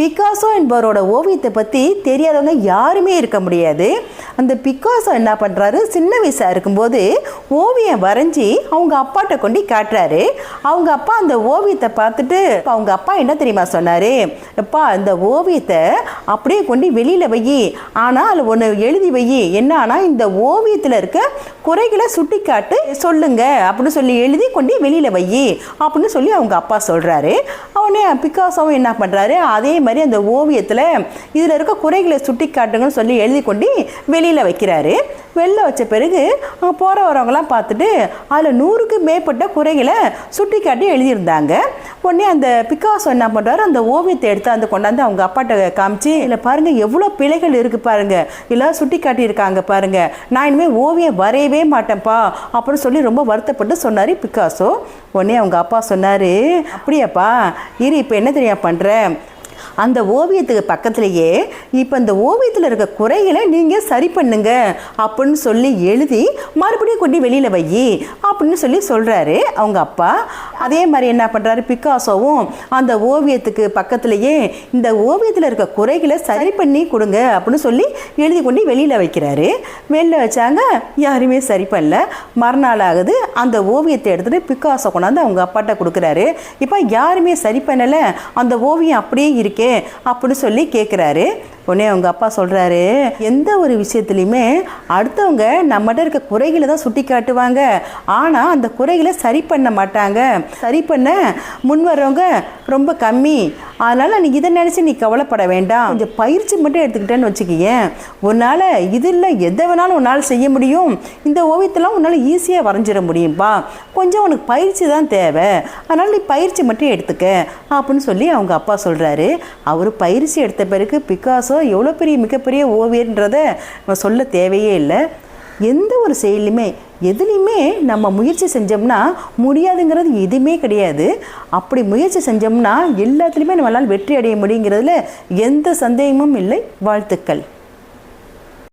Picasso என்பவரோட ஓவியத்தை பற்றி தெரியாதவங்க யாருமே இருக்க முடியாது. அந்த பிக்காசோ என்ன பண்ணுறாரு, சின்ன வயசாக இருக்கும்போது ஓவியம் வரைஞ்சி அவங்க அப்பாட்ட கொண்டு காட்டுறாரு. அவங்க அப்பா அந்த ஓவியத்தை பார்த்துட்டு அவங்க அப்பா என்ன தெரியுமா சொன்னார், எப்பா இந்த ஓவியத்தை அப்படியே கொண்டு வெளியில் வை, ஆனால் அதில் ஒன்று எழுதி வை, என்ன ஆனால் இந்த ஓவியத்தில் இருக்க குறைகளை சுட்டி காட்டு சொல்லுங்க அப்படின்னு சொல்லி எழுதி கொண்டு வெளியில் வை அப்படின்னு சொல்லி அவங்க அப்பா சொல்கிறாரு. அவனே பிக்காசோவும் என்ன பண்ணுறாரு, அதே மாதிரி அந்த ஓவியத்தில் இதில் இருக்க குறைகளை சுட்டி காட்டுங்கன்னு சொல்லி எழுதி கொண்டு வெளியில் வைக்கிறாரு. வெளில வச்ச பிறகு அங்கே போகிற வரவங்களாம் பார்த்துட்டு அதில் 100க்கு மேற்பட்ட குறைகளை சுட்டி காட்டி எழுதியிருந்தாங்க. உடனே அந்த பிக்காசோ என்ன பண்ணுறாரு, அந்த ஓவியத்தை எடுத்து அந்த கொண்டாந்து அவங்க அப்பாட்ட காமிச்சு, இல்லை பாருங்கள் எவ்வளோ பிழைகள் இருக்குது பாருங்கள், எல்லாம் சுட்டி காட்டியிருக்காங்க பாருங்கள், நான் இனிமேல் ஓவியம் வரையவே மாட்டேன்ப்பா அப்படின்னு சொல்லி ரொம்ப வருத்தப்பட்டு சொன்னார் பிக்காசோ. உடனே அவங்க அப்பா சொன்னார், அப்படியாப்பா இரு, இப்போ என்ன தெரியா பண்ணுறேன், அந்த ஓவியத்துக்கு பக்கத்துலேயே இப்போ இந்த ஓவியத்தில் இருக்க குறைகளை நீங்கள் சரி பண்ணுங்க அப்படின்னு சொல்லி எழுதி மறுபடியும் கொண்டு வெளியில் வை அப்படின்னு சொல்லி சொல்கிறாரு அவங்க அப்பா. அதே மாதிரி என்ன பண்ணுறாரு, பிக்காசோவும் அந்த ஓவியத்துக்கு பக்கத்துலேயே இந்த ஓவியத்தில் இருக்க குறைகளை சரி பண்ணி கொடுங்க அப்படின்னு சொல்லி எழுதி கொண்டு வெளியில் வைக்கிறாரு. வெளியில் வச்சாங்க, யாருமே சரி பண்ணல. மறுநாள் ஆகுது, அந்த ஓவியத்தை எடுத்துகிட்டு பிக்காசோ கொண்டாந்து அவங்க அப்பாட்ட கொடுக்குறாரு. இப்போ யாருமே சரி பண்ணலை, அந்த ஓவியம் அப்படியே இருக்கே அப்படின்னு சொல்லி கேட்குறாரு. உடனே அவங்க அப்பா சொல்கிறாரு, எந்த ஒரு விஷயத்துலையுமே அடுத்தவங்க நம்மகிட்ட இருக்க குறைகளை தான் சுட்டி காட்டுவாங்க, ஆனால் அந்த குறைகளை சரி பண்ண மாட்டாங்க, சரி பண்ண முன் வர்றவங்க ரொம்ப கம்மி. அதனால் நீ இதை நினச்சி நீ கவலைப்பட வேண்டாம், கொஞ்சம் பயிற்சி மட்டும் எடுத்துக்கிட்டேன்னு வச்சுக்கியேன், உன்னால் இதில் எதை வேணாலும் உன்னால் செய்ய முடியும், இந்த ஓவியத்தெல்லாம் உன்னால் ஈஸியாக வரைஞ்சிட முடியும்பா, கொஞ்சம் உனக்கு பயிற்சி தான் தேவை, அதனால் நீ பயிற்சி மட்டும் எடுத்துக்க அப்படின்னு சொல்லி அவங்க அப்பா சொல்கிறாரு. அவர் பயிற்சி எடுத்த பிறகு பிக்காசோ எவ்வளோ பெரிய மிகப்பெரிய ஓவியன்றதை நம்ம சொல்ல தேவையே இல்லை. எந்த ஒரு செயலுமே எதுலேயுமே நம்ம முயற்சி செஞ்சோம்னா முடியாதுங்கிறது எதுவுமே கிடையாது. அப்படி முயற்சி செஞ்சோம்னா எல்லாத்துலேயுமே நம்மளால் வெற்றி அடைய முடியுங்கிறதுல எந்த சந்தேகமும் இல்லை. வாழ்த்துக்கள்.